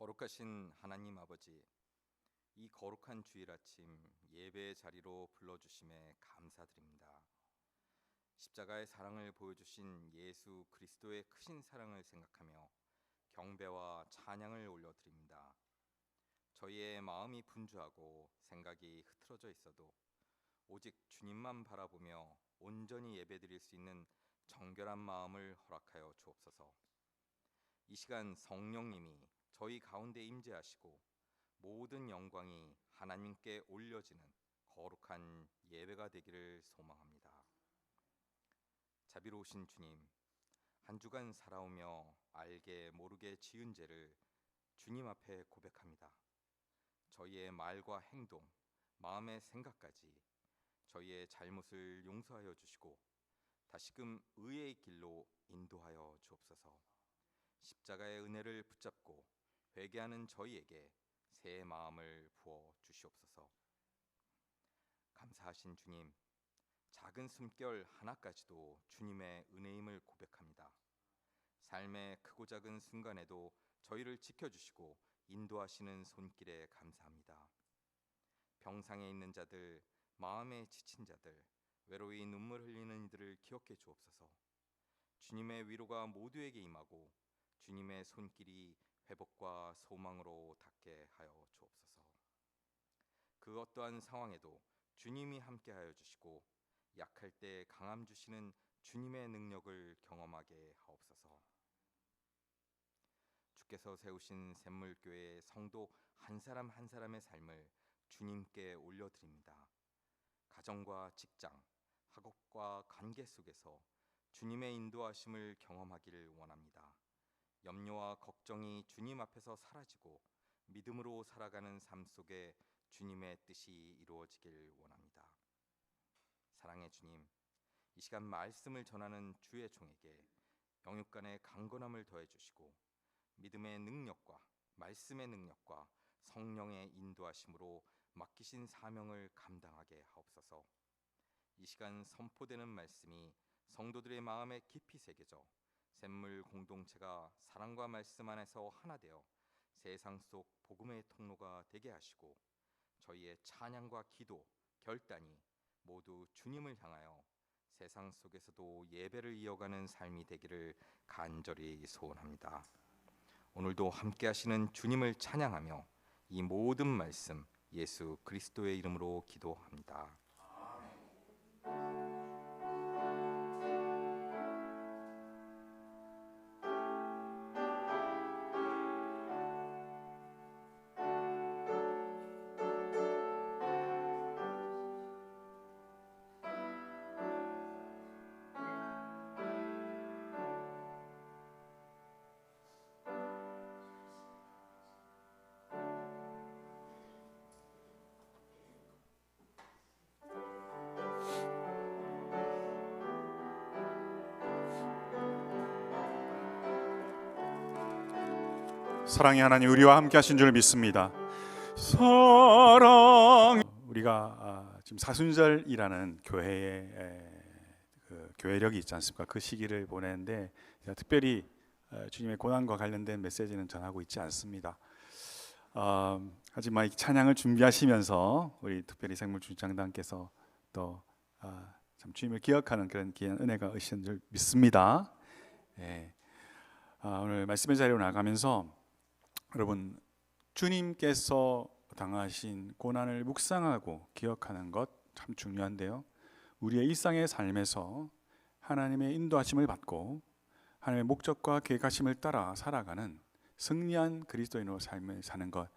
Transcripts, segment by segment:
거룩하신 하나님 아버지, 이 거룩한 주일 아침 예배의 자리로 불러주심에 감사드립니다. 십자가의 사랑을 보여주신 예수 그리스도의 크신 사랑을 생각하며 경배와 찬양을 올려드립니다. 저희의 마음이 분주하고 생각이 흐트러져 있어도 오직 주님만 바라보며 온전히 예배드릴 수 있는 정결한 마음을 허락하여 주옵소서. 이 시간 성령님이 저희 가운데 임재하시고 모든 영광이 하나님께 올려지는 거룩한 예배가 되기를 소망합니다. 자비로우신 주님, 한 주간 살아오며 알게 모르게 지은 죄를 주님 앞에 고백합니다. 저희의 말과 행동, 마음의 생각까지 저희의 잘못을 용서하여 주시고 다시금 의의 길로 인도하여 주옵소서. 십자가의 은혜를 붙잡고 회개하는 저희에게 새 마음을 부어 주시옵소서. 감사하신 주님, 작은 숨결 하나까지도 주님의 은혜임을 고백합니다. 삶의 크고 작은 순간에도 저희를 지켜주시고 인도하시는 손길에 감사합니다. 병상에 있는 자들, 마음에 지친 자들, 외로이 눈물 흘리는 이들을 기억해 주옵소서. 주님의 위로가 모두에게 임하고 주님의 손길이 회복과 소망으로 닿게 하여 주옵소서. 그 어떠한 상황에도 주님이 함께하여 주시고 약할 때 강함 주시는 주님의 능력을 경험하게 하옵소서. 주께서 세우신 샘물교회의 성도 한 사람 한 사람의 삶을 주님께 올려드립니다. 가정과 직장, 학업과 관계 속에서 주님의 인도하심을 경험하기를 원합니다. 염려와 걱정이 주님 앞에서 사라지고 믿음으로 살아가는 삶 속에 주님의 뜻이 이루어지길 원합니다. 사랑의 주님, 이 시간 말씀을 전하는 주의 종에게 영육간의 강건함을 더해 주시고 믿음의 능력과 말씀의 능력과 성령의 인도하심으로 맡기신 사명을 감당하게 하옵소서. 이 시간 선포되는 말씀이 성도들의 마음에 깊이 새겨져 샘물 공동체가 사랑과 말씀 안에서 하나 되어 세상 속 복음의 통로가 되게 하시고 저희의 찬양과 기도, 결단이 모두 주님을 향하여 세상 속에서도 예배를 이어가는 삶이 되기를 간절히 소원합니다. 오늘도 함께 하시는 주님을 찬양하며 이 모든 말씀 예수 그리스도의 이름으로 기도합니다. 사랑의 하나님, 우리와 함께 하신 줄 믿습니다. 사랑. 우리가 지금 사순절이라는 교회의 교회력이 있지 않습니까? 그 시기를 보내는데 특별히 주님의 고난과 관련된 메시지는 전하고 있지 않습니다. 하지만 이 찬양을 준비하시면서 우리 특별히 생물주장단께서 또 참 주님을 기억하는 그런 귀한 은혜가 있으신 줄 믿습니다. 오늘 말씀의 자리로 나가면서 여러분, 주님께서 당하신 고난을 묵상하고 기억하는 것 참 중요한데요, 우리의 일상의 삶에서 하나님의 인도하심을 받고 하나님의 목적과 계획하심을 따라 살아가는 승리한 그리스도인으로 삶을 사는 것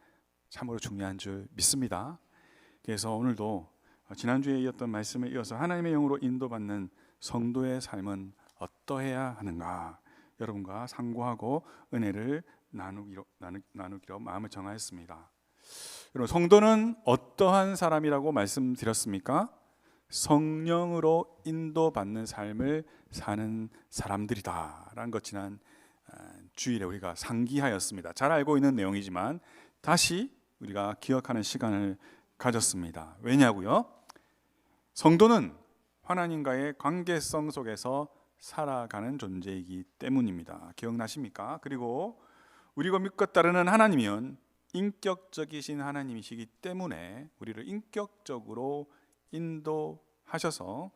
참으로 중요한 줄 믿습니다. 그래서 오늘도 지난주에 이었던 말씀을 이어서 하나님의 영으로 인도받는 성도의 삶은 어떠해야 하는가, 여러분과 상고하고 은혜를 나누기로 마음을 정하였습니다. 여러분, 성도는 어떠한 사람이라고 말씀드렸습니까? 성령으로 인도받는 삶을 사는 사람들이다 라는 것 지난 주일에 우리가 상기하였습니다. 잘 알고 있는 내용이지만 다시 우리가 기억하는 시간을 가졌습니다. 왜냐고요? 성도는 하나님과의 관계성 속에서 살아가는 존재이기 때문입니다. 기억나십니까? 그리고 우리가 믿고 따르는 하나님은 인격적이신 하나님이시기 때문에 우리를 인격적으로 인도하셔서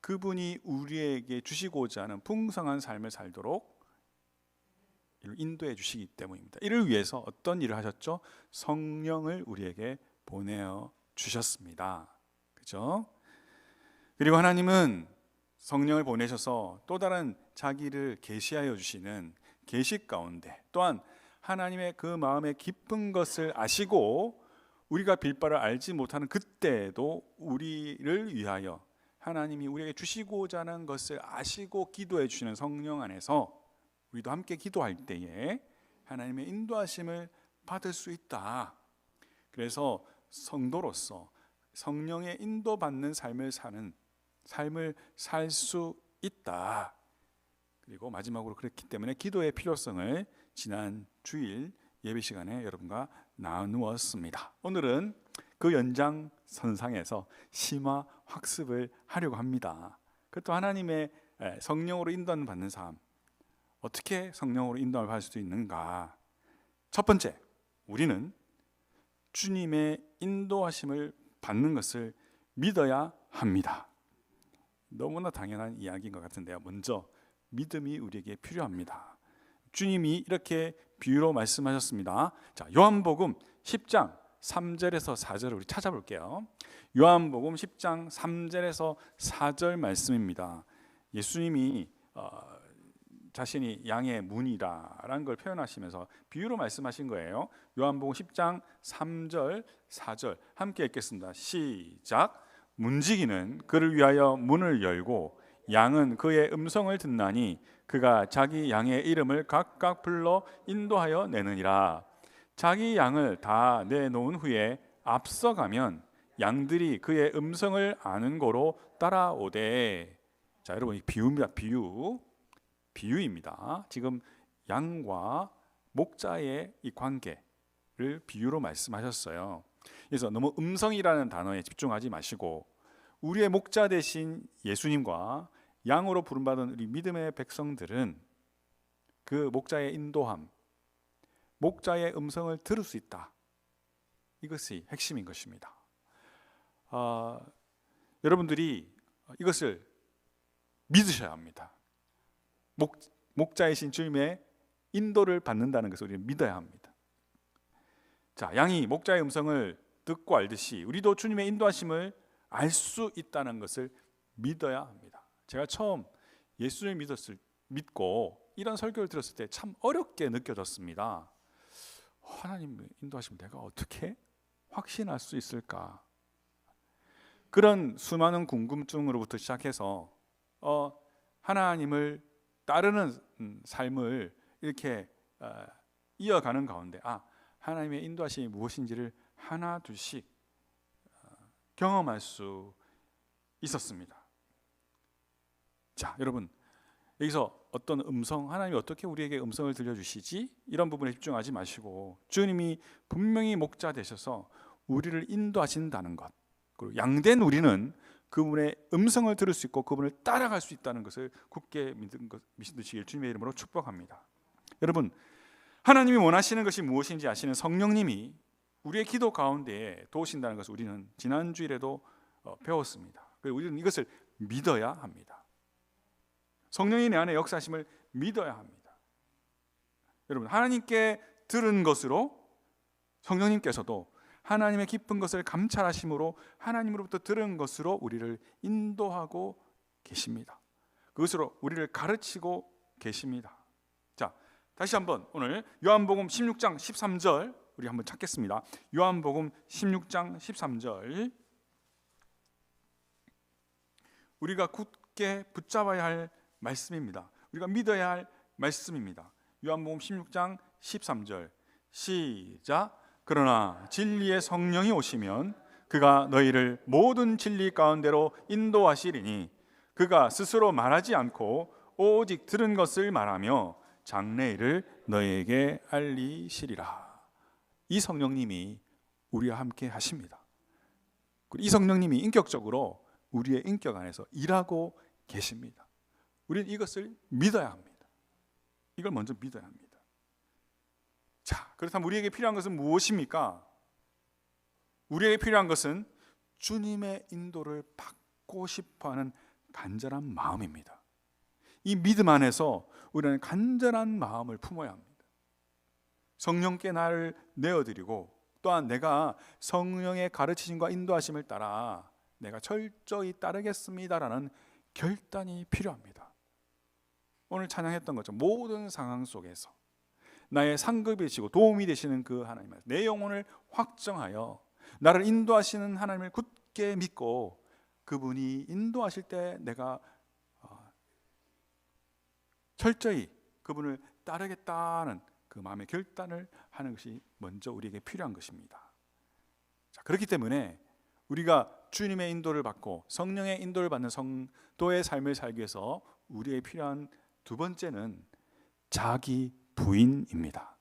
그분이 우리에게 주시고자 하는 풍성한 삶을 살도록 인도해 주시기 때문입니다. 이를 위해서 어떤 일을 하셨죠? 성령을 우리에게 보내어 주셨습니다. 그죠? 그리고 하나님은 성령을 보내셔서 또 다른 자기를 계시하여 주시는 계시 가운데 또한 하나님의 그 마음의 깊은 것을 아시고 우리가 빌 바를 알지 못하는 그때에도 우리를 위하여 하나님이 우리에게 주시고자 하는 것을 아시고 기도해 주시는 성령 안에서 우리도 함께 기도할 때에 하나님의 인도하심을 받을 수 있다. 그래서 성도로서 성령의 인도받는 삶을 살 수 있다. 그리고 마지막으로 그렇기 때문에 기도의 필요성을 지난 주일 예배 시간에 여러분과 나누었습니다. 오늘은 그 연장선상에서 심화 학습을 하려고 합니다. 그것도 하나님의 성령으로 인도하는 받는 삶, 어떻게 성령으로 인도를 받을 수 있는가? 첫 번째, 우리는 주님의 인도하심을 받는 것을 믿어야 합니다. 너무나 당연한 이야기인 것 같은데요. 먼저 믿음이 우리에게 필요합니다. 주님이 이렇게 비유로 말씀하셨습니다. 자, 요한복음 10장 3절에서 4절을 우리 찾아볼게요. 요한복음 10장 3절에서 4절 말씀입니다. 예수님이 자신이 양의 문이라는 걸 표현하시면서 비유로 말씀하신 거예요. 요한복음 10장 3절 4절 함께 읽겠습니다. 시작. 문지기는 그를 위하여 문을 열고 양은 그의 음성을 듣나니 그가 자기 양의 이름을 각각 불러 인도하여 내느니라. 자기 양을 다 내놓은 후에 앞서가면 양들이 그의 음성을 아는 고로 따라오되. 자, 여러분, 이 비유입니다. 비유입니다. 지금 양과 목자의 이 관계를 비유로 말씀하셨어요. 그래서 너무 음성이라는 단어에 집중하지 마시고 우리의 목자 되신 예수님과 양으로 부름받은 우리 믿음의 백성들은 그 목자의 인도함, 목자의 음성을 들을 수 있다. 이것이 핵심인 것입니다. 여러분들이 이것을 믿으셔야 합니다. 목자이신 주님의 인도를 받는다는 것을 우리는 믿어야 합니다. 자, 양이 목자의 음성을 듣고 알듯이 우리도 주님의 인도하심을 알 수 있다는 것을 믿어야 합니다. 제가 처음 예수를 믿고 이런 설교를 들었을 때 참 어렵게 느껴졌습니다. 하나님 인도하시면 내가 어떻게 확신할 수 있을까? 그런 수많은 궁금증으로부터 시작해서 하나님을 따르는 삶을 이렇게 이어가는 가운데 하나님의 인도하심이 무엇인지를 하나 둘씩 경험할 수 있었습니다. 자, 여러분, 여기서 어떤 음성, 하나님이 어떻게 우리에게 음성을 들려주시지? 이런 부분에 집중하지 마시고 주님이 분명히 목자 되셔서 우리를 인도하신다는 것, 그리고 양된 우리는 그분의 음성을 들을 수 있고 그분을 따라갈 수 있다는 것을 굳게 믿으시길 주님의 이름으로 축복합니다. 여러분, 하나님이 원하시는 것이 무엇인지 아시는 성령님이 우리의 기도 가운데에 도우신다는 것을 우리는 지난 주일에도 배웠습니다. 그리고 우리는 이것을 믿어야 합니다. 성령이 내 안에 역사하심을 믿어야 합니다. 여러분, 하나님께 들은 것으로 성령님께서도 하나님의 깊은 것을 감찰하심으로 하나님으로부터 들은 것으로 우리를 인도하고 계십니다. 그것으로 우리를 가르치고 계십니다. 자, 다시 한번 오늘 요한복음 16장 13절 우리 한번 찾겠습니다. 요한복음 16장 13절 우리가 굳게 붙잡아야 할 말씀입니다. 우리가 믿어야 할 말씀입니다. 요한복음 16장 13절 시작. 그러나 진리의 성령이 오시면 그가 너희를 모든 진리 가운데로 인도하시리니 그가 스스로 말하지 않고 오직 들은 것을 말하며 장래일을 너희에게 알리시리라. 이 성령님이 우리와 함께 하십니다. 이 성령님이 인격적으로 우리의 인격 안에서 일하고 계십니다. 우리는 이것을 믿어야 합니다. 이걸 먼저 믿어야 합니다. 자, 그렇다면 우리에게 필요한 것은 무엇입니까? 우리에게 필요한 것은 주님의 인도를 받고 싶어하는 간절한 마음입니다. 이 믿음 안에서 우리는 간절한 마음을 품어야 합니다. 성령께 나를 내어드리고 또한 내가 성령의 가르치심과 인도하심을 따라 내가 철저히 따르겠습니다라는 결단이 필요합니다. 오늘 찬양했던 것처럼 모든 상황 속에서 나의 상급이시고 도움이 되시는 그 하나님, 내 영혼을 확정하여 나를 인도하시는 하나님을 굳게 믿고 그분이 인도하실 때 내가 철저히 그분을 따르겠다는 그 마음의 결단을 하는 것이 먼저 우리에게 필요한 것입니다. 자, 그렇기 때문에 우리가 주님의 인도를 받고 성령의 인도를 받는 성도의 삶을 살기 위해서 우리에게 필요한 두 번째는 자기 부인입니다.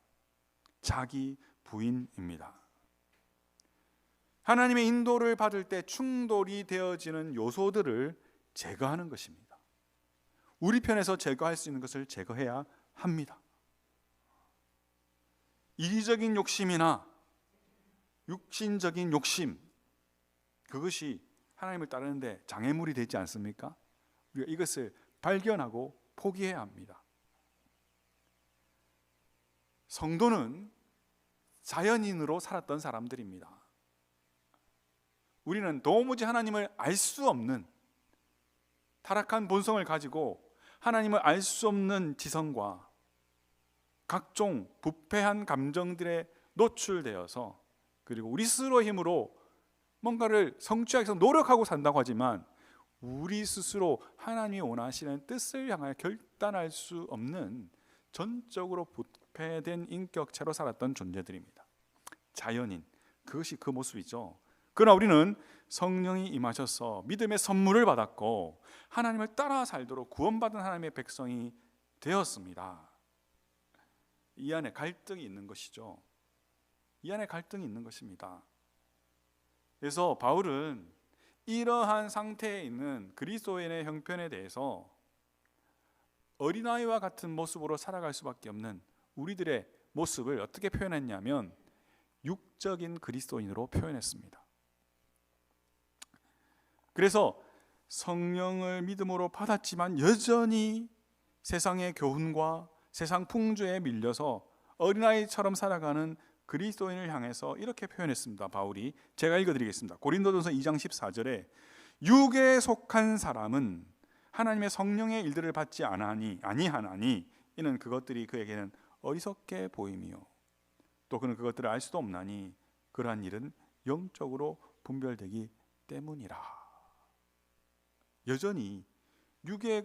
자기 부인입니다. 하나님의 인도를 받을 때 충돌이 되어지는 요소들을 제거하는 것입니다. 우리 편에서 제거할 수 있는 것을 제거해야 합니다. 이기적인 욕심이나 육신적인 욕심, 그것이 하나님을 따르는데 장애물이 되지 않습니까? 우리가 이것을 발견하고 포기해야 합니다. 성도는 자연인으로 살았던 사람들입니다. 우리는 도무지 하나님을 알 수 없는 타락한 본성을 가지고 하나님을 알 수 없는 지성과 각종 부패한 감정들에 노출되어서 그리고 우리 스스로의 힘으로 뭔가를 성취하기 위해서 노력하고 산다고 하지만 우리 스스로 하나님이 원하시는 뜻을 향하여 결단할 수 없는 전적으로 부패된 인격체로 살았던 존재들입니다. 자연인, 그것이 그 모습이죠. 그러나 우리는 성령이 임하셔서 믿음의 선물을 받았고 하나님을 따라 살도록 구원받은 하나님의 백성이 되었습니다. 이 안에 갈등이 있는 것이죠. 이 안에 갈등이 있는 것입니다. 그래서 바울은 이러한 상태에 있는 그리스도인의 형편에 대해서 어린아이와 같은 모습으로 살아갈 수밖에 없는 우리들의 모습을 어떻게 표현했냐면 육적인 그리스도인으로 표현했습니다. 그래서 성령을 믿음으로 받았지만 여전히 세상의 교훈과 세상 풍조에 밀려서 어린아이처럼 살아가는 그리스도인을 향해서 이렇게 표현했습니다. 바울이, 제가 읽어드리겠습니다. 고린도전서 2장 14절에 육에 속한 사람은 하나님의 성령의 일들을 받지 아니하나니 이는 그것들이 그에게는 어리석게 보임이요 또 그는 그것들을 알 수도 없나니 그러한 일은 영적으로 분별되기 때문이라. 여전히 육에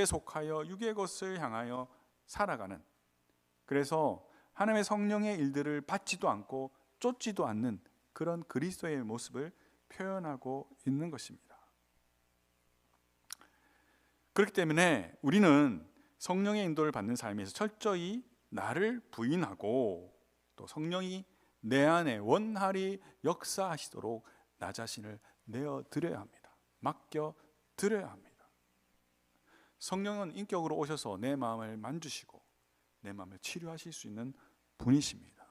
속하여 육의 것을 향하여 살아가는, 그래서 하나님의 성령의 일들을 받지도 않고 쫓지도 않는 그런 그리스도의 모습을 표현하고 있는 것입니다. 그렇기 때문에 우리는 성령의 인도를 받는 삶에서 철저히 나를 부인하고 또 성령이 내 안에 원활히 역사하시도록 나 자신을 내어드려야 합니다. 맡겨드려야 합니다. 성령은 인격으로 오셔서 내 마음을 만주시고 내 마음을 치료하실 수 있는 분이십니다.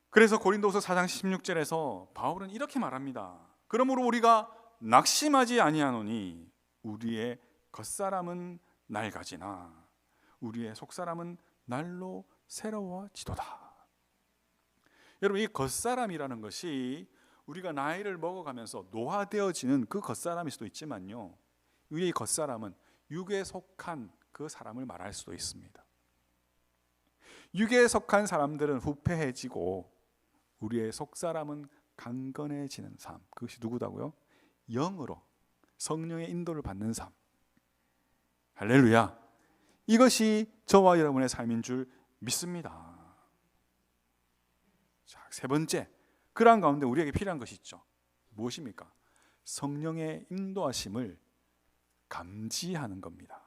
그래서 고린도후서 4장 16절에서 바울은 이렇게 말합니다. 그러므로 우리가 낙심하지 아니하노니 우리의 겉사람은 낡아지나 우리의 속사람은 날로 새로워지도다. 여러분, 이 겉사람이라는 것이 우리가 나이를 먹어가면서 노화되어지는 그 겉사람일 수도 있지만요, 이 겉사람은 육에 속한 그 사람을 말할 수도 있습니다. 육에 속한 사람들은 후패해지고 우리의 속사람은 강건해지는 삶, 그것이 누구다고요? 영으로 성령의 인도를 받는 삶. 할렐루야. 이것이 저와 여러분의 삶인 줄 믿습니다. 자, 세 번째, 그러한 가운데 우리에게 필요한 것이 있죠. 무엇입니까? 성령의 인도하심을 감지하는 겁니다.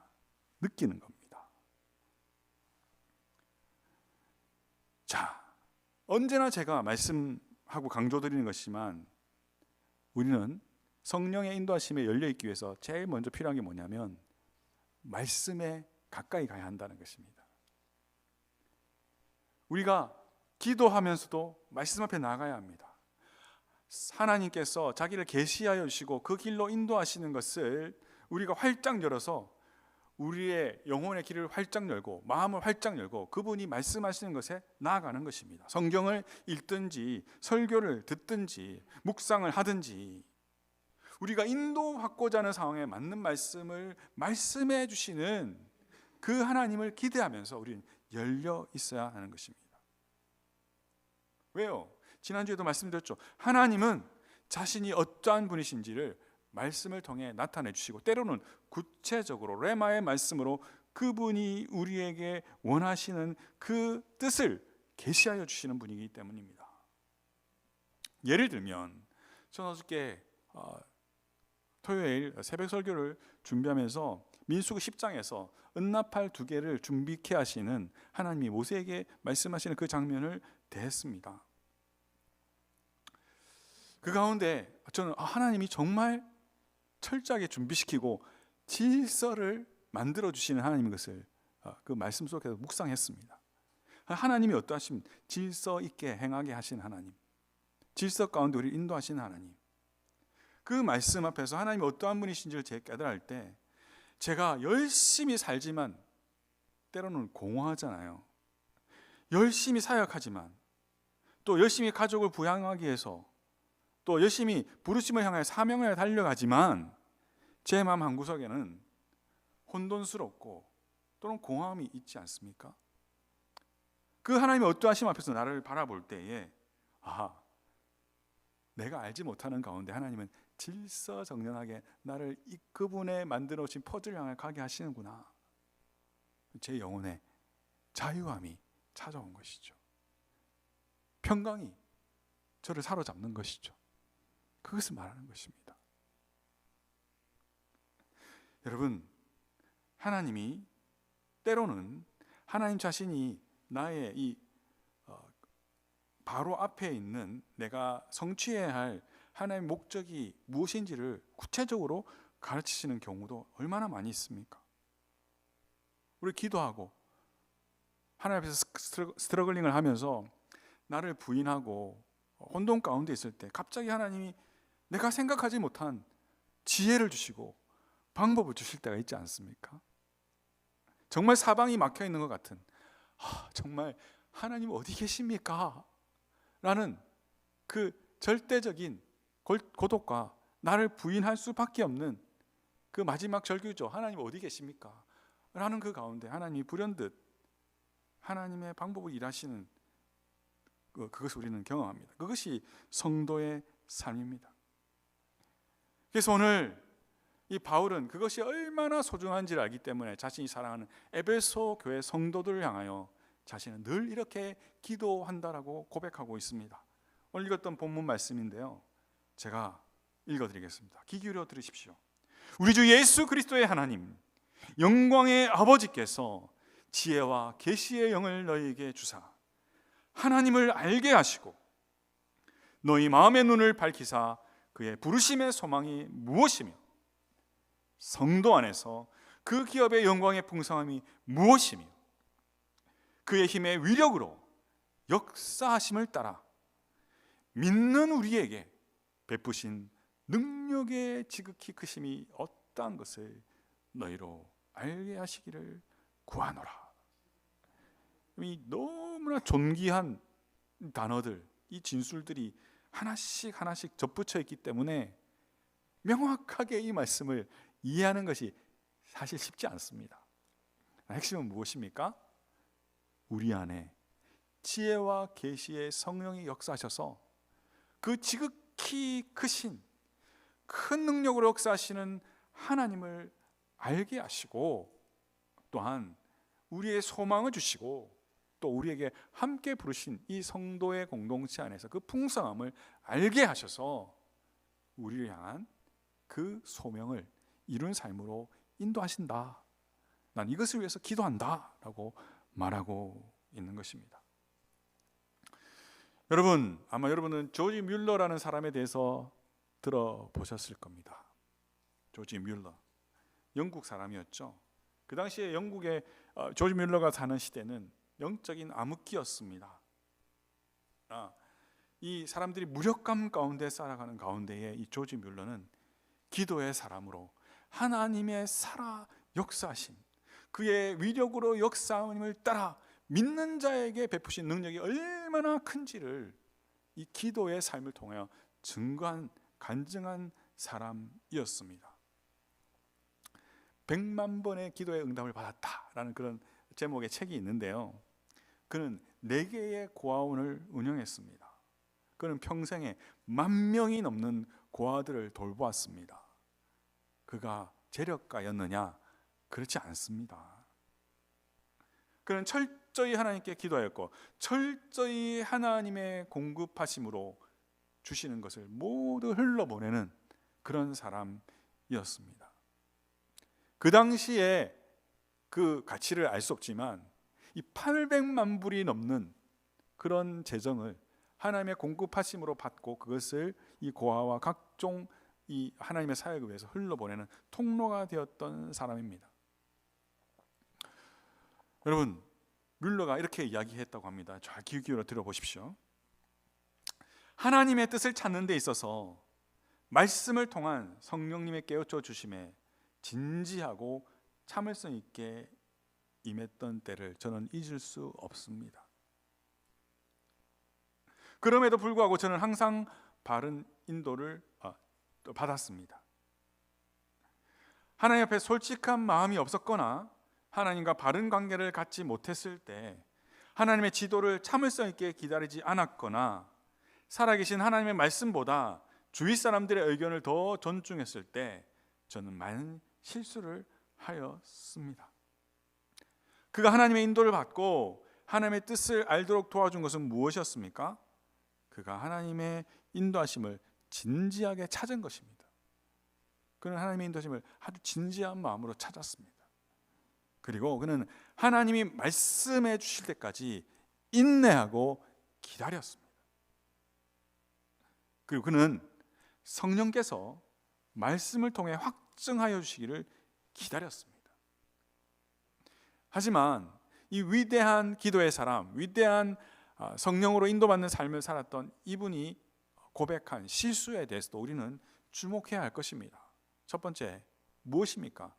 느끼는 겁니다. 자, 언제나 제가 말씀하고 강조드리는 것이지만 우리는 성령의 인도하심에 열려있기 위해서 제일 먼저 필요한 게 뭐냐면 말씀에 가까이 가야 한다는 것입니다. 우리가 기도하면서도 말씀 앞에 나가야 합니다. 하나님께서 자기를 계시하여 주시고 그 길로 인도하시는 것을 우리가 활짝 열어서 우리의 영혼의 길을 활짝 열고 마음을 활짝 열고 그분이 말씀하시는 것에 나아가는 것입니다. 성경을 읽든지 설교를 듣든지 묵상을 하든지 우리가 인도받고자 하는 상황에 맞는 말씀을 말씀해 주시는 그 하나님을 기대하면서 우리는 열려 있어야 하는 것입니다. 왜요? 지난주에도 말씀드렸죠. 하나님은 자신이 어떠한 분이신지를 말씀을 통해 나타내 주시고 때로는 구체적으로 레마의 말씀으로 그분이 우리에게 원하시는 그 뜻을 계시하여 주시는 분이기 때문입니다. 예를 들면 저는 어저께 토요일 새벽 설교를 준비하면서 민수기 10장에서 은나팔 2개를 준비케 하시는 하나님이 모세에게 말씀하시는 그 장면을 대했습니다. 그 가운데 저는 하나님이 정말 철저하게 준비시키고 질서를 만들어 주시는 하나님인 것을 그 말씀 속에서 묵상했습니다. 하나님이 어떠하신 질서 있게 행하게 하신 하나님, 질서 가운데 우리를 인도하시는 하나님, 그 말씀 앞에서 하나님이 어떠한 분이신지를 제가 깨달을 때 제가 열심히 살지만 때로는 공허하잖아요. 열심히 사역하지만 또 열심히 가족을 부양하기 위해서 또 열심히 부르심을 향해 사명을 달려가지만 제 마음 한구석에는 혼돈스럽고 또는 공허함이 있지 않습니까? 그 하나님의 어떠하심 앞에서 나를 바라볼 때에 내가 알지 못하는 가운데 하나님은 질서정연하게 나를 그분의 만들어 주신 퍼즐 향해 가게 하시는구나. 제 영혼에 자유함이 찾아온 것이죠. 평강이 저를 사로잡는 것이죠. 그것을 말하는 것입니다. 여러분, 하나님이 때로는 하나님 자신이 나의 이 바로 앞에 있는 내가 성취해야 할 하나님의 목적이 무엇인지를 구체적으로 가르치시는 경우도 얼마나 많이 있습니까? 우리 기도하고 하나님 앞에서 스트러글링을 하면서 나를 부인하고 혼돈 가운데 있을 때 갑자기 하나님이 내가 생각하지 못한 지혜를 주시고 방법을 주실 때가 있지 않습니까? 정말 사방이 막혀 있는 것 같은 정말 하나님 어디 계십니까? 라는 그 절대적인 고독과 나를 부인할 수밖에 없는 그 마지막 절규죠. 하나님 어디 계십니까? 라는 그 가운데 하나님이 불현듯 하나님의 방법을 일하시는 그것을 우리는 경험합니다. 그것이 성도의 삶입니다. 그래서 오늘 이 바울은 그것이 얼마나 소중한지를 알기 때문에 자신이 사랑하는 에베소 교회 성도들을 향하여 자신은 늘 이렇게 기도한다라고 고백하고 있습니다. 오늘 읽었던 본문 말씀인데요, 제가 읽어드리겠습니다. 귀 기울여 들으십시오. 우리 주 예수 그리스도의 하나님, 영광의 아버지께서 지혜와 계시의 영을 너희에게 주사 하나님을 알게 하시고 너희 마음의 눈을 밝히사 그의 부르심의 소망이 무엇이며 성도 안에서 그 기업의 영광의 풍성함이 무엇이며 그의 힘의 위력으로 역사하심을 따라 믿는 우리에게 베푸신 능력의 지극히 크심이 어떠한 것을 너희로 알게 하시기를 구하노라. 이 너무나 존귀한 단어들, 이 진술들이 하나씩 접붙여 있기 때문에 명확하게 이 말씀을 이해하는 것이 사실 쉽지 않습니다. 핵심은 무엇입니까? 우리 안에 지혜와 계시의 성령이 역사하셔서 그 지극히 크신 큰 능력으로 역사하시는 하나님을 알게 하시고 또한 우리의 소망을 주시고 또 우리에게 함께 부르신 이 성도의 공동체 안에서 그 풍성함을 알게 하셔서 우리를 향한 그 소명을 이룬 삶으로 인도하신다. 난 이것을 위해서 기도한다 라고 말하고 있는 것입니다. 여러분, 아마 여러분은 조지 뮬러라는 사람에 대해서 들어보셨을 겁니다. 조지 뮬러, 영국 사람이었죠. 그 당시에 영국의 조지 뮬러가 사는 시대는 영적인 암흑기였습니다. 이 사람들이 무력감 가운데 살아가는 가운데에 이 조지 뮬러는 기도의 사람으로 하나님의 살아 역사하심, 그의 위력으로 역사함을 따라 믿는 자에게 베푸신 능력이 얼마나 큰지를 이 기도의 삶을 통하여 증거한 간증한 사람이었습니다. 100만 번의 기도의 응답을 받았다라는 그런 제목의 책이 있는데요, 그는 4개의 고아원을 운영했습니다. 그는 평생에 10,000명이 넘는 고아들을 돌보았습니다. 그가 재력가였느냐? 그렇지 않습니다. 그는 철저히 하나님께 기도하였고 철저히 하나님의 공급하심으로 주시는 것을 모두 흘러보내는 그런 사람이었습니다. 그 당시에 그 가치를 알 수 없지만 이 800만 불이 넘는 그런 재정을 하나님의 공급하심으로 받고 그것을 이 고아와 각종 이 하나님의 사역을 위해서 흘러보내는 통로가 되었던 사람입니다. 여러분, 뮬러가 이렇게 이야기했다고 합니다. 잘 귀 기울여 들어보십시오. 하나님의 뜻을 찾는 데 있어서 말씀을 통한 성령님의 깨우쳐 주심에 진지하고 참을성 있게 임했던 때를 저는 잊을 수 없습니다. 그럼에도 불구하고 저는 항상 바른 인도를 받았습니다. 하나님 앞에 솔직한 마음이 없었거나 하나님과 바른 관계를 갖지 못했을 때, 하나님의 지도를 참을성 있게 기다리지 않았거나 살아계신 하나님의 말씀보다 주위 사람들의 의견을 더 존중했을 때 저는 많은 실수를 하였습니다. 그가 하나님의 인도를 받고 하나님의 뜻을 알도록 도와준 것은 무엇이었습니까? 그가 하나님의 인도하심을 진지하게 찾은 것입니다. 그는 하나님의 인도하심을 아주 진지한 마음으로 찾았습니다. 그리고 그는 하나님이 말씀해 주실 때까지 인내하고 기다렸습니다. 그리고 그는 성령께서 말씀을 통해 확증하여 주시기를 기다렸습니다. 하지만 이 위대한 기도의 사람, 위대한 성령으로 인도받는 삶을 살았던 이분이 고백한 실수에 대해서도 우리는 주목해야 할 것입니다. 첫 번째, 무엇입니까?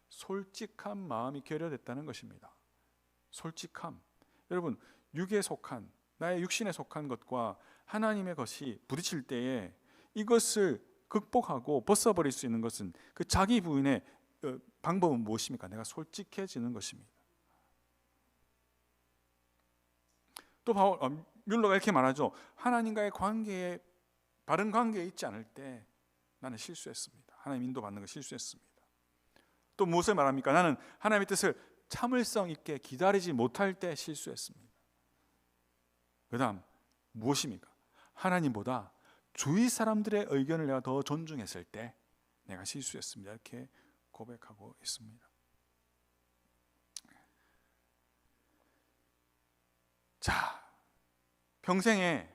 솔직한 마음이 결여됐다는 것입니다. 솔직함. 여러분, 육에 속한, 나의 육신에 속한 것과 하나님의 것이 부딪힐 때에 이것을 극복하고 벗어버릴 수 있는 것은 그 자기 부인의 방법은 무엇입니까? 내가 솔직해지는 것입니다. 또 뮬러가 이렇게 말하죠. 하나님과의 관계에, 바른 관계에 있지 않을 때 나는 실수했습니다. 하나님 인도받는 거 실수했습니다. 또 무엇을 말합니까? 나는 하나님의 뜻을 참을성 있게 기다리지 못할 때 실수했습니다. 그 다음 무엇입니까? 하나님보다 주위 사람들의 의견을 내가 더 존중했을 때 내가 실수했습니다. 이렇게 고백하고 있습니다. 자, 평생에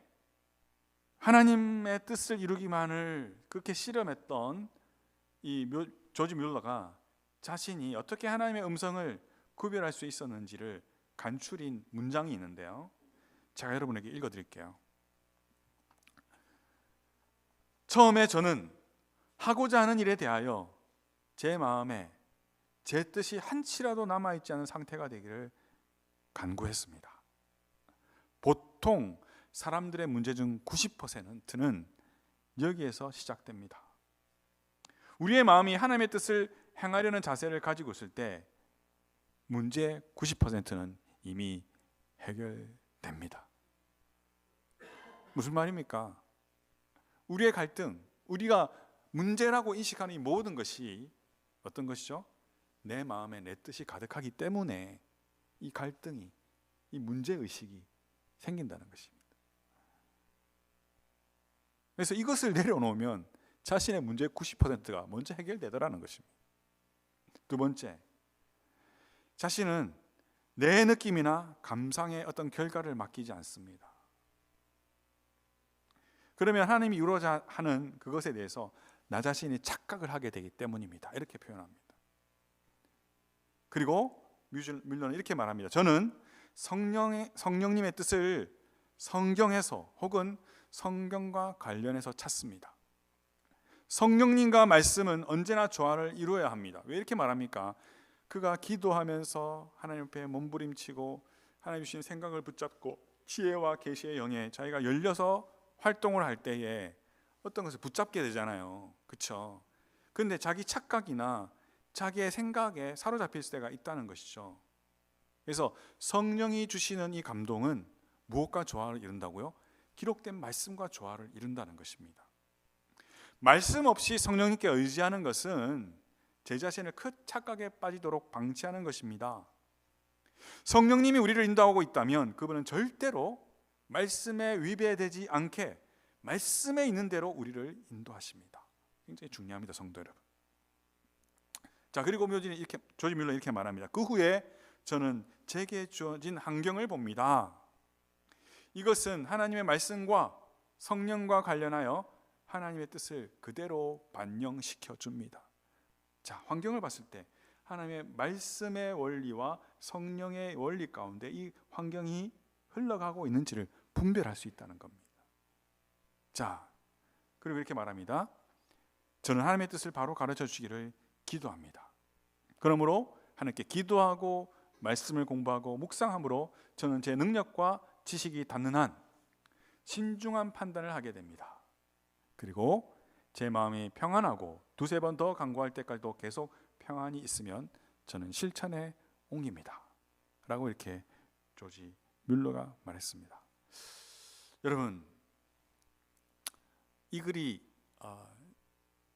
하나님의 뜻을 이루기만을 그렇게 실험했던 이 조지 뮬러가 자신이 어떻게 하나님의 음성을 구별할 수 있었는지를 간추린 문장이 있는데요, 제가 여러분에게 읽어드릴게요. 처음에 저는 하고자 하는 일에 대하여 제 마음에 제 뜻이 한치라도 남아있지 않은 상태가 되기를 간구했습니다. 보통 사람들의 문제 중 90%는 여기에서 시작됩니다. 우리의 마음이 하나님의 뜻을 행하려는 자세를 가지고 있을 때 문제 90%는 이미 해결됩니다. 무슨 말입니까? 우리의 갈등, 우리가 문제라고 인식하는 이 모든 것이 어떤 것이죠? 내 마음에 내 뜻이 가득하기 때문에 이 갈등이, 이 문제의식이 생긴다는 것입니다. 그래서 이것을 내려놓으면 자신의 문제의 90%가 먼저 해결되더라는 것입니다. 두 번째, 자신은 내 느낌이나 감상의 어떤 결과를 맡기지 않습니다. 그러면 하나님이 이루어야 하는 그것에 대해서 나 자신이 착각을 하게 되기 때문입니다. 이렇게 표현합니다. 그리고 뮬러는 이렇게 말합니다. 저는 성령님의 뜻을 성경에서 혹은 성경과 관련해서 찾습니다. 성령님과 말씀은 언제나 조화를 이루어야 합니다. 왜 이렇게 말합니까? 그가 기도하면서 하나님 앞에 몸부림치고 하나님 주신 생각을 붙잡고 지혜와 계시의 영에 자기가 열려서 활동을 할 때에 어떤 것을 붙잡게 되잖아요. 그렇죠? 그런데 자기 착각이나 자기의 생각에 사로잡힐 때가 있다는 것이죠. 그래서 성령이 주시는 이 감동은 무엇과 조화를 이룬다고요? 기록된 말씀과 조화를 이룬다는 것입니다. 말씀 없이 성령님께 의지하는 것은 제 자신을 큰 착각에 빠지도록 방치하는 것입니다. 성령님이 우리를 인도하고 있다면 그분은 절대로 말씀에 위배되지 않게 말씀에 있는 대로 우리를 인도하십니다. 굉장히 중요합니다, 성도 여러분. 자, 그리고 조지 뮬러 이렇게 말합니다. 그 후에 저는 제게 주어진 환경을 봅니다. 이것은 하나님의 말씀과 성령과 관련하여 하나님의 뜻을 그대로 반영시켜 줍니다. 자, 환경을 봤을 때 하나님의 말씀의 원리와 성령의 원리 가운데 이 환경이 흘러가고 있는지를 분별할 수 있다는 겁니다. 자, 그리고 이렇게 말합니다. 저는 하나님의 뜻을 바로 가르쳐 주시기를 기도합니다. 그러므로 하나님께 기도하고 말씀을 공부하고 묵상함으로 저는 제 능력과 지식이 닿는 한 신중한 판단을 하게 됩니다. 그리고 제 마음이 평안하고 두세 번 더 간구할 때까지도 계속 평안이 있으면 저는 실천에 옮깁니다. 라고 이렇게 조지 뮬러가 말했습니다. 여러분, 이 글이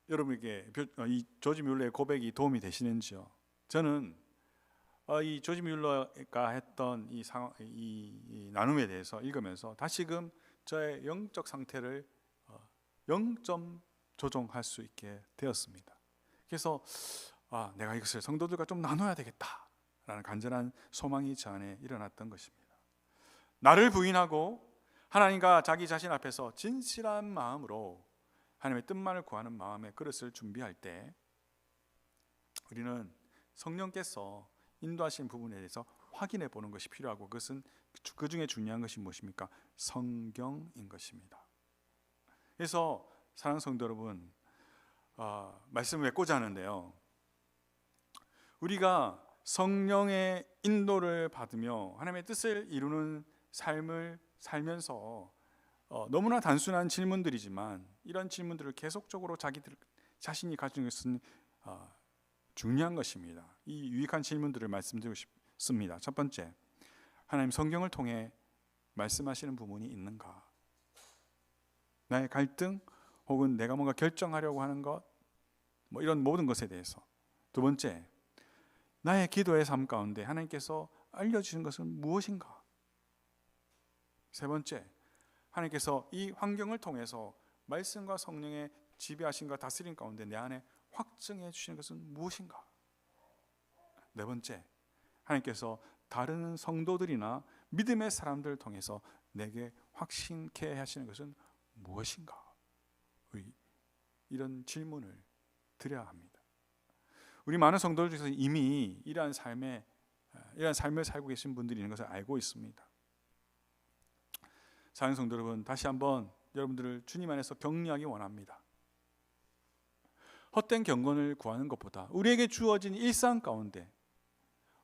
여러분에게 이 조지 뮬러의 고백이 도움이 되시는지요? 저는 이 조지 뮬러가 했던 이 나눔에 대해서 읽으면서 다시금 저의 영적 상태를 0점 조정할 수 있게 되었습니다. 그래서 내가 이것을 성도들과 좀 나눠야 되겠다라는 간절한 소망이 저 안에 일어났던 것입니다. 나를 부인하고 하나님과 자기 자신 앞에서 진실한 마음으로 하나님의 뜻만을 구하는 마음의 그릇을 준비할 때 우리는 성령께서 인도하신 부분에 대해서 확인해 보는 것이 필요하고, 그것은 그 중에 중요한 것이 무엇입니까? 성경인 것입니다. 그래서 사랑하는 성도 여러분, 말씀을 맺고자 하는데요, 우리가 성령의 인도를 받으며 하나님의 뜻을 이루는 삶을 살면서 너무나 단순한 질문들이지만 이런 질문들을 계속적으로 자기들 자신이 가지는 것은 중요한 것입니다. 이 유익한 질문들을 말씀드리고 싶습니다. 첫 번째, 하나님 성경을 통해 말씀하시는 부분이 있는가? 나의 갈등 혹은 내가 뭔가 결정하려고 하는 것, 이런 모든 것에 대해서. 두 번째, 나의 기도의 삶 가운데 하나님께서 알려주신 것은 무엇인가? 세 번째, 하나님께서 이 환경을 통해서 말씀과 성령의 지배하심과 다스림 가운데 내 안에 확증해 주시는 것은 무엇인가? 네 번째, 하나님께서 다른 성도들이나 믿음의 사람들을 통해서 내게 확신케 하시는 것은 무엇인가? 이런 질문을 드려야 합니다. 우리 많은 성도들 중에서 이미 이러한 삶을 살고 계신 분들이 있는 것을 알고 있습니다. 사랑하는 성도 여러분, 다시 한번 여러분들을 주님 안에서 격려하기 원합니다. 헛된 경건을 구하는 것보다 우리에게 주어진 일상 가운데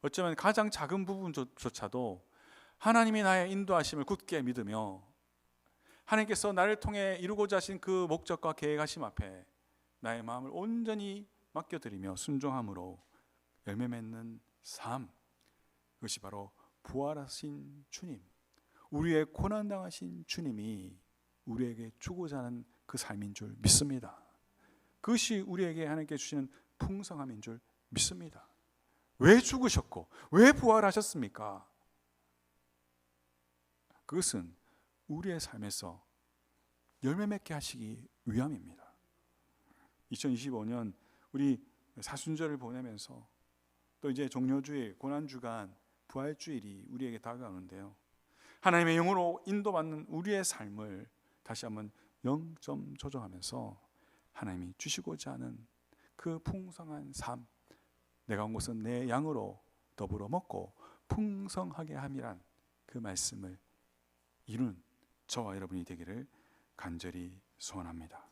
어쩌면 가장 작은 부분조차도 하나님이 나의 인도하심을 굳게 믿으며 하나님께서 나를 통해 이루고자 하신 그 목적과 계획하심 앞에 나의 마음을 온전히 맡겨드리며 순종함으로 열매 맺는 삶, 그것이 바로 부활하신 주님, 우리의 고난당하신 주님이 우리에게 주고자 하는 그 삶인 줄 믿습니다. 그것이 우리에게 하나님께 주시는 풍성함인 줄 믿습니다. 왜 죽으셨고 왜 부활하셨습니까? 그것은 우리의 삶에서 열매 맺게 하시기 위함입니다. 2025년 우리 사순절을 보내면서 또 이제 종료주일, 고난주간, 부활주일이 우리에게 다가오는데요, 하나님의 영으로 인도받는 우리의 삶을 다시 한번 0점 조정하면서 하나님이 주시고자 하는 그 풍성한 삶, 내가 온 곳은 내 양으로 더불어 먹고 풍성하게 함이란 그 말씀을 이룬 저와 여러분이 되기를 간절히 소원합니다.